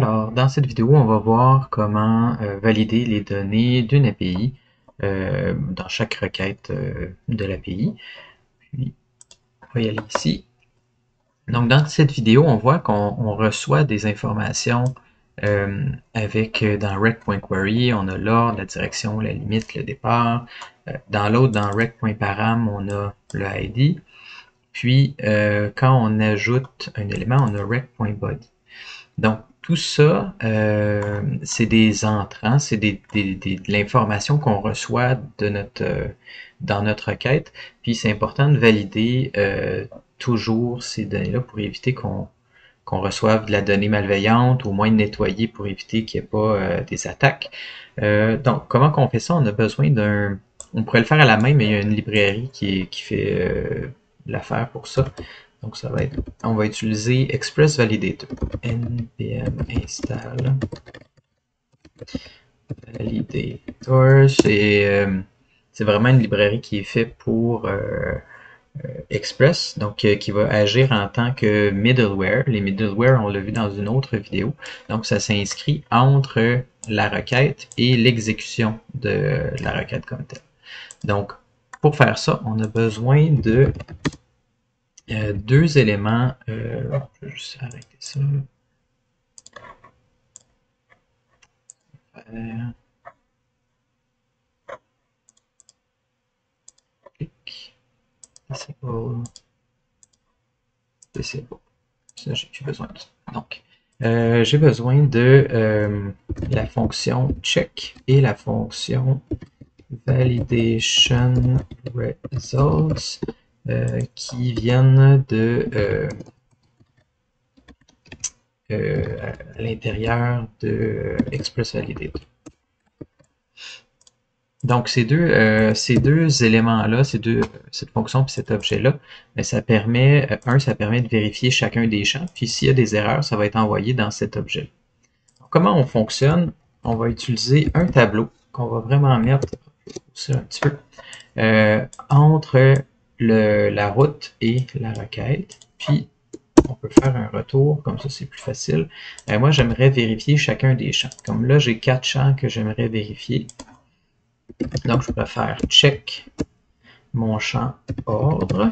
Alors, dans cette vidéo, on va voir comment valider les données d'une API dans chaque requête de l'API. Puis, on va y aller ici. Donc, dans cette vidéo, on voit qu'on reçoit des informations dans rec.query, on a l'ordre, la direction, la limite, le départ. Dans l'autre, dans rec.param, on a le ID. Puis, quand on ajoute un élément, on a rec.body. Donc, tout ça, c'est des entrants, c'est de l'information qu'on reçoit dans notre requête. Puis, c'est important de valider toujours ces données-là pour éviter qu'on reçoive de la donnée malveillante, ou au moins de nettoyer pour éviter qu'il n'y ait pas des attaques. Donc, comment qu'on fait ça? On a besoin on pourrait le faire à la main, mais il y a une librairie qui fait l'affaire pour ça. Donc, on va utiliser Express Validator. npm install validator. C'est vraiment une librairie qui est faite pour Express, donc qui va agir en tant que middleware. Les middleware, on l'a vu dans une autre vidéo. Donc, ça s'inscrit entre la requête et l'exécution de la requête comme telle. Donc, pour faire ça, on a besoin de deux éléments. Je vais juste arrêter ça. Clic. Disable. Disable. Ça, j'ai plus besoin de ça. Donc, j'ai besoin de la fonction check et la fonction validation results qui viennent à l'intérieur de Express Validator. Donc, ces deux éléments-là, cette fonction et cet objet-là, ça permet de vérifier chacun des champs. Puis, s'il y a des erreurs, ça va être envoyé dans cet objet-là. Comment on fonctionne? On va utiliser un tableau qu'on va vraiment mettre un petit peu entre la route et la requête. Puis, on peut faire un retour, comme ça c'est plus facile. Moi, j'aimerais vérifier chacun des champs. Comme là, j'ai 4 champs que j'aimerais vérifier. Donc, je pourrais faire check mon champ ordre,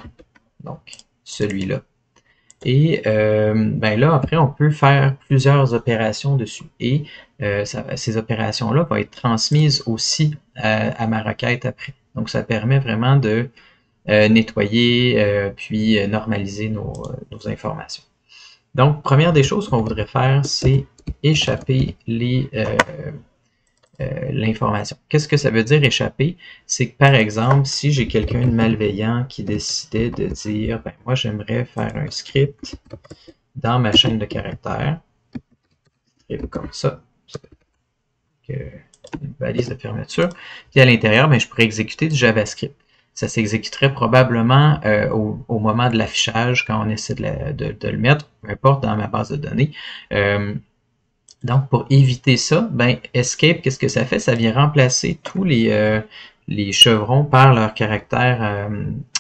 donc celui-là. Et là, après, on peut faire plusieurs opérations dessus. Et ces opérations-là vont être transmises aussi à ma requête après. Donc, ça permet vraiment de nettoyer puis normaliser nos informations. Donc, première des choses qu'on voudrait faire, c'est échapper l'information. Qu'est-ce que ça veut dire échapper? C'est que, par exemple, si j'ai quelqu'un de malveillant qui décidait de dire, ben, moi, j'aimerais faire un script dans ma chaîne de caractères, script comme ça, une balise de fermeture, puis à l'intérieur, ben, je pourrais exécuter du JavaScript. Ça s'exécuterait probablement au moment de l'affichage, quand on essaie de le mettre, peu importe, dans ma base de données. Donc, pour éviter ça, ben, Escape, qu'est-ce que ça fait? Ça vient remplacer tous les chevrons par leur caractère,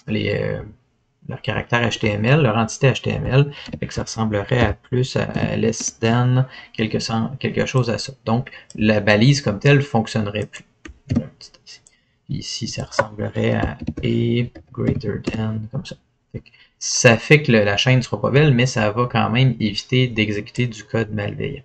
leur caractère HTML, leur entité HTML, et que ça ressemblerait à plus à less than, quelque chose à ça. Donc, la balise comme telle ne fonctionnerait plus. Ici, ça ressemblerait à greater than, comme ça. Ça fait que la chaîne ne sera pas belle, mais ça va quand même éviter d'exécuter du code malveillant.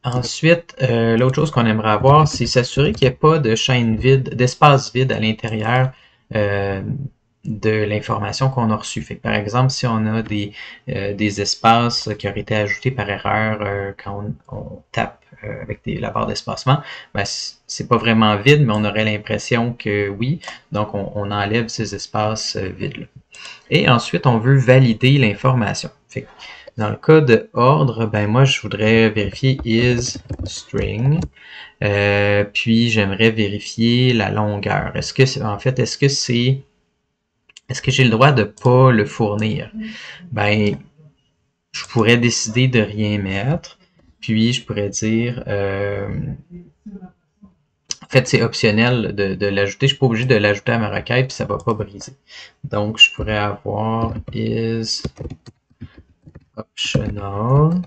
Ensuite, l'autre chose qu'on aimerait avoir, c'est s'assurer qu'il n'y ait pas de chaîne vide, d'espace vide à l'intérieur de l'information qu'on a reçue. Fait que, par exemple, si on a des espaces qui auraient été ajoutés par erreur quand on tape avec la barre d'espacement, ben, c'est pas vraiment vide, mais on aurait l'impression que oui. Donc, on enlève ces espaces vides-là. Et ensuite, on veut valider l'information. Dans le cas de ordre, ben moi, je voudrais vérifier is string. Puis, j'aimerais vérifier la longueur. Est-ce que j'ai le droit de pas le fournir? Ben, je pourrais décider de rien mettre. Puis, je pourrais dire... en fait, c'est optionnel de l'ajouter. Je suis pas obligé de l'ajouter à ma requête, puis ça va pas briser. Donc, je pourrais avoir is optional.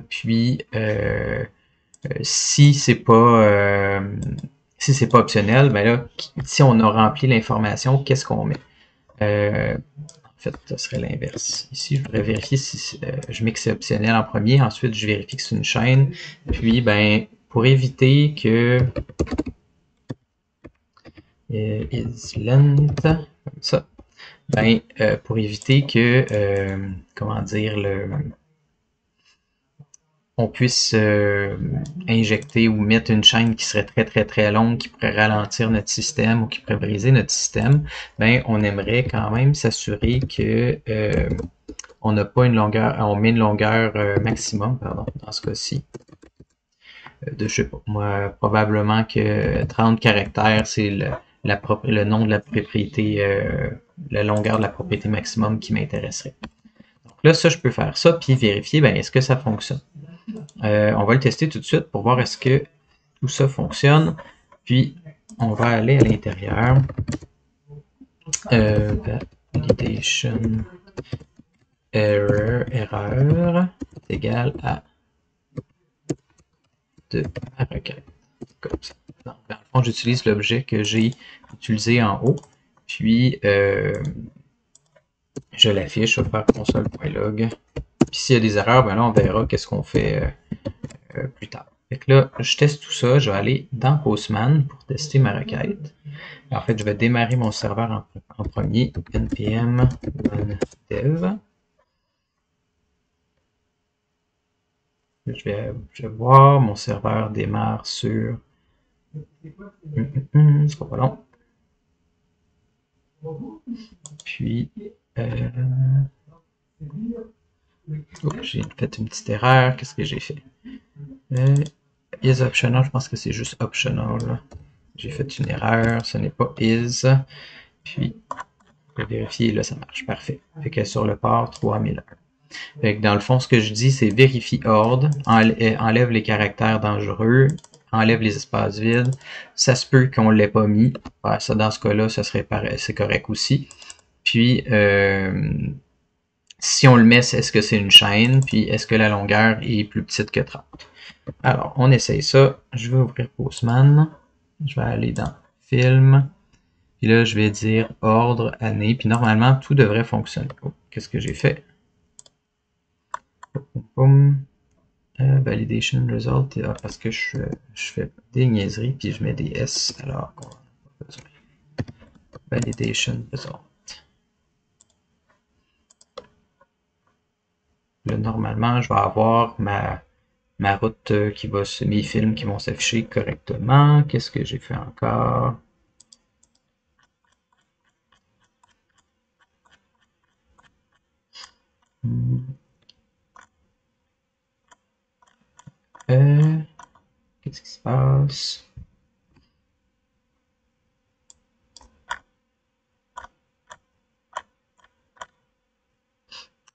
Puis si c'est pas optionnel, ben là, si on a rempli l'information, qu'est-ce qu'on met? En fait, ce serait l'inverse. Ici, je voudrais vérifier si je mets que c'est optionnel en premier. Ensuite, je vérifie que c'est une chaîne. Puis, ben, pour éviter que is length, comme ça, ben, pour éviter que, comment dire, on puisse injecter ou mettre une chaîne qui serait très longue, qui pourrait ralentir notre système ou qui pourrait briser notre système, ben, on aimerait quand même s'assurer que on n'a pas une longueur, on met une longueur maximum, pardon, dans ce cas-ci, de, je sais pas, moi, probablement que 30 caractères, c'est le nom de la propriété, la longueur de la propriété maximum qui m'intéresserait. Donc là, ça, je peux faire ça, puis vérifier, ben, est-ce que ça fonctionne. On va le tester tout de suite pour voir est-ce que tout ça fonctionne. Puis, on va aller à l'intérieur. Validation erreur est égal à de ma requête. Comme ça. Donc, dans le fond, j'utilise l'objet que j'ai utilisé en haut. Puis, je l'affiche. Je vais faire console.log. Puis, s'il y a des erreurs, ben là, on verra qu'est-ce qu'on fait plus tard. Fait que là, je teste tout ça. Je vais aller dans Postman pour tester ma requête. En fait, je vais démarrer mon serveur en premier. npm run dev. Je vais voir, mon serveur démarre sur... Ce sera pas long. Puis, j'ai fait une petite erreur. Qu'est-ce que j'ai fait? Is optional, je pense que c'est juste optional. J'ai fait une erreur, ce n'est pas is. Puis, je vais vérifier, là, ça marche. Parfait. Fait que sur le port 3001. Fait que dans le fond, ce que je dis, c'est vérifie ordre, enlève les caractères dangereux, enlève les espaces vides. Ça se peut qu'on ne l'ait pas mis. Ouais, ça, dans ce cas-là, ça serait c'est correct aussi. Puis, si on le met, est-ce que c'est une chaîne? Puis, est-ce que la longueur est plus petite que 30? Alors, on essaye ça. Je vais ouvrir Postman. Je vais aller dans Film. Puis là, je vais dire ordre, année. Puis normalement, tout devrait fonctionner. Oh, qu'est-ce que j'ai fait? Validation result, parce que je fais des niaiseries, puis je mets des S alors qu'on n'a pas besoin. Validation result. Là, normalement, je vais avoir ma route qui va mes films qui vont s'afficher correctement. Qu'est-ce que j'ai fait encore? Qu'est-ce qui se passe?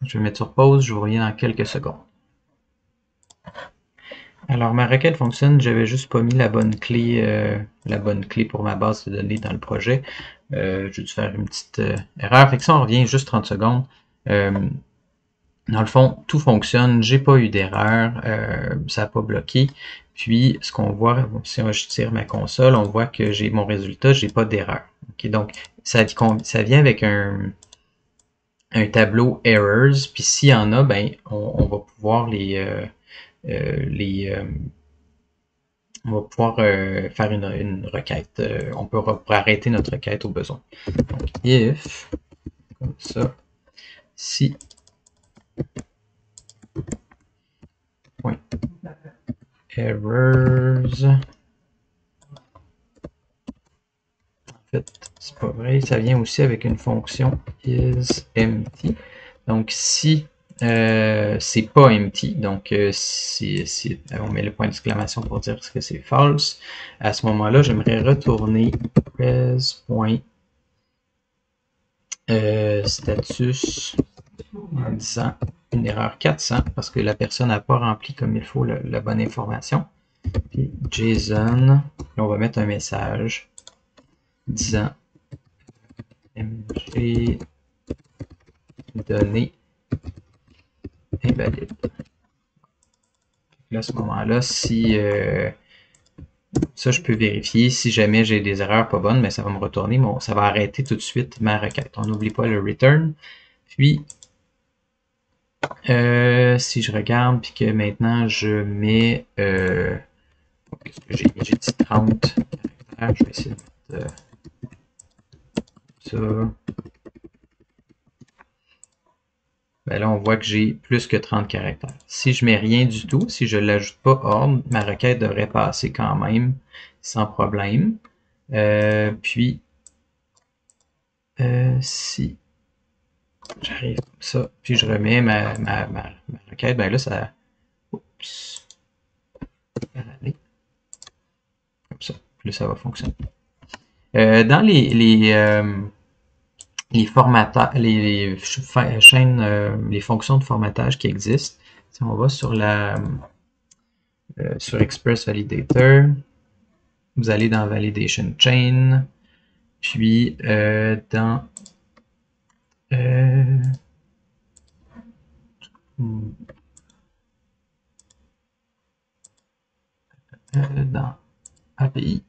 Je vais mettre sur pause, je vous reviens dans quelques secondes. Alors ma requête fonctionne, j'avais juste pas mis la bonne clé pour ma base de données dans le projet. J'ai dû faire une petite erreur. Fait que ça, on revient juste 30 secondes. Dans le fond, tout fonctionne, j'ai pas eu d'erreur, ça n'a pas bloqué. Puis, ce qu'on voit, si je tire ma console, on voit que j'ai mon résultat, j'ai pas d'erreur. Okay, donc, ça vient avec un tableau errors, puis s'il y en a, ben, on va pouvoir on va pouvoir faire une requête. On peut arrêter notre requête au besoin. Donc, if, comme ça, si point errors. En fait, c'est pas vrai. Ça vient aussi avec une fonction isEmpty. Donc, si c'est pas empty, donc si on met le point d'exclamation pour dire que c'est false, à ce moment-là, j'aimerais retourner res.status en disant une erreur 400 parce que la personne n'a pas rempli comme il faut la bonne information. Puis JSON, là, on va mettre un message disant mg données invalide. Là, à ce moment-là, si ça, je peux vérifier. Si jamais j'ai des erreurs pas bonnes, mais ça va me retourner, ça va arrêter tout de suite ma requête. On n'oublie pas le return. Puis, si je regarde, puis que maintenant je mets, qu'est-ce que j'ai mis? J'ai dit 30 caractères. Je vais essayer de mettre ça. Ben là, on voit que j'ai plus que 30 caractères. Si je mets rien du tout, si je ne l'ajoute pas ordre, ma requête devrait passer quand même sans problème. Puis, si j'arrive comme ça, puis je remets ma requête, ben là, ça... Oups. Allez. Comme ça. Puis là, ça va fonctionner. Dans les formateurs, les chaînes, les fonctions de formatage qui existent, si on va sur sur Express Validator, vous allez dans Validation Chain, puis dans API,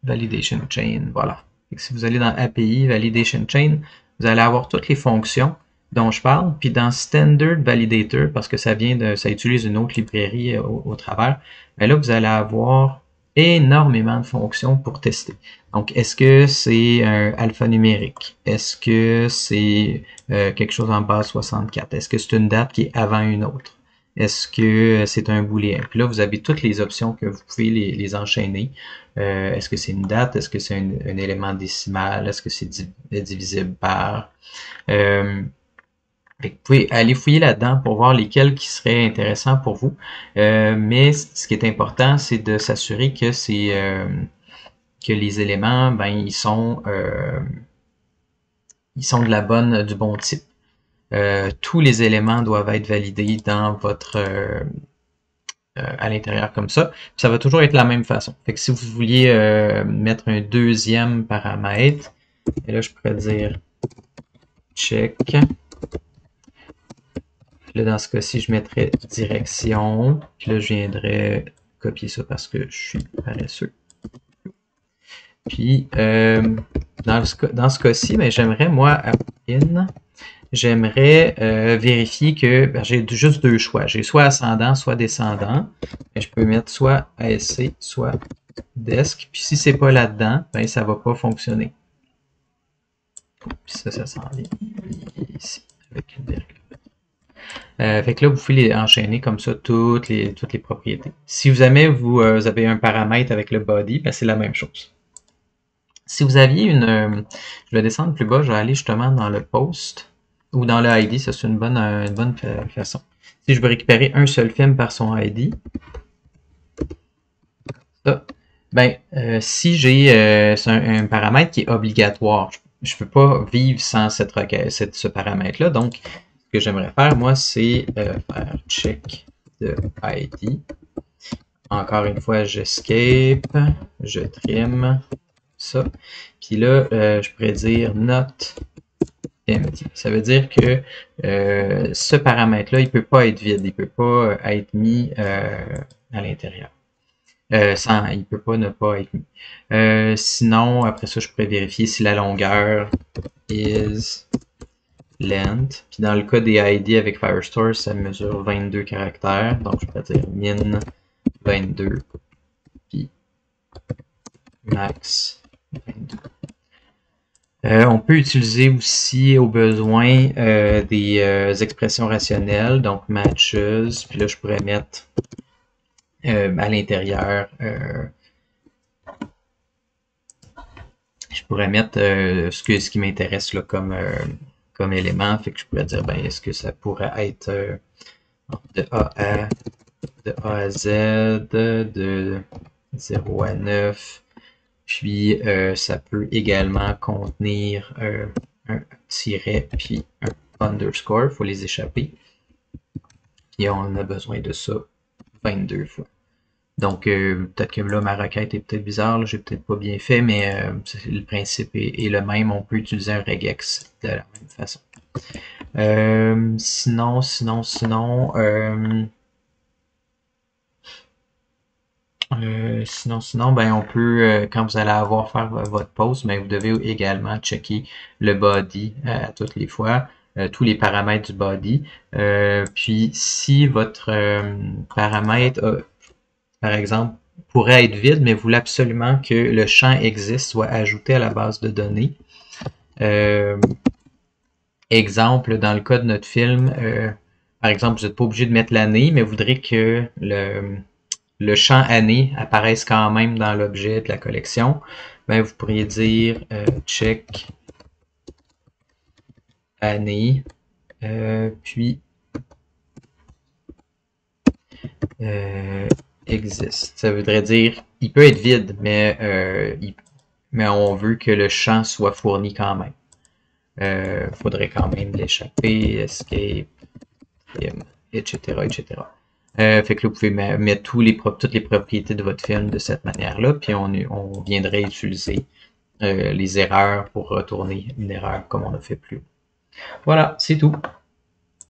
Validation Chain, voilà. Et si vous allez dans API, Validation Chain, vous allez avoir toutes les fonctions dont je parle, puis dans Standard Validator, parce que ça utilise une autre librairie au travers, mais là, vous allez avoir énormément de fonctions pour tester. Donc, est-ce que c'est un alphanumérique? Est-ce que c'est quelque chose en base 64? Est-ce que c'est une date qui est avant une autre? Est-ce que c'est un booléen? Puis là, vous avez toutes les options que vous pouvez les enchaîner. Est-ce que c'est une date? Est-ce que c'est un élément décimal? Est-ce que c'est divisible par? Vous pouvez aller fouiller là-dedans pour voir lesquels qui seraient intéressants pour vous. Mais ce qui est important, c'est de s'assurer que que les éléments, ben, ils sont du bon type. Tous les éléments doivent être validés dans votre à l'intérieur comme ça. Puis ça va toujours être la même façon. Fait que si vous vouliez mettre un deuxième paramètre, et là je pourrais dire check. Là, dans ce cas-ci, je mettrais direction. Puis là, je viendrais copier ça parce que je suis paresseux. Puis, dans ce cas-ci, ben, j'aimerais, moi, j'aimerais vérifier que j'ai juste deux choix. J'ai soit ascendant, soit descendant. Et je peux mettre soit ASC, soit desk. Puis si c'est pas là-dedans, ben, ça va pas fonctionner. Puis ça s'en vient ici, avec une virgule. Fait que là, vous pouvez les enchaîner comme ça, toutes les propriétés. Si vous avez un paramètre avec le body, ben c'est la même chose. Si vous aviez je vais descendre plus bas, je vais aller justement dans le post ou dans le ID, ça c'est une bonne façon. Si je veux récupérer un seul film par son ID, ça, ben, si j'ai un paramètre qui est obligatoire, je ne peux pas vivre sans ce paramètre-là, donc ce que j'aimerais faire, moi, c'est faire check de ID. Encore une fois, j'escape, je trim ça. Puis là, je pourrais dire not empty. Ça veut dire que ce paramètre-là, il ne peut pas être vide, il ne peut pas être mis à l'intérieur. Il ne peut pas ne pas être mis. Sinon, après ça, je pourrais vérifier si la longueur is length. Puis dans le cas des ID avec Firestore, ça mesure 22 caractères. Donc, je pourrais dire min 22. Puis max 22. On peut utiliser aussi au besoin des expressions rationnelles, donc matches. Puis là, je pourrais mettre à l'intérieur, je pourrais mettre ce qui m'intéresse là comme élément. Fait que je pourrais dire, ben, est-ce que ça pourrait être de A à Z, de 0 à 9. Puis, ça peut également contenir un tiret puis un underscore. Il faut les échapper. Puis, on a besoin de ça 22 fois. Donc, peut-être que là, ma requête est peut-être bizarre, j'ai peut-être pas bien fait, mais le principe est le même. On peut utiliser un regex de la même façon. Sinon, ben on peut, quand vous allez avoir faire votre pause, ben vous devez également checker le body à toutes les fois, tous les paramètres du body. Puis si votre paramètre, par exemple, pourrait être vide, mais vous voulez absolument que le champ existe, soit ajouté à la base de données. Euh, Exemple, dans le cas de notre film, par exemple, vous n'êtes pas obligé de mettre l'année, mais vous voudrez que le champ année apparaisse quand même dans l'objet de la collection. Ben, vous pourriez dire check année, puis euh, existe. Ça voudrait dire, il peut être vide, mais on veut que le champ soit fourni quand même. Faudrait quand même l'échapper, escape, etc., etc. Fait que là, vous pouvez mettre toutes les propriétés de votre film de cette manière-là, puis on viendrait utiliser les erreurs pour retourner une erreur comme on a fait plus haut. Voilà, c'est tout.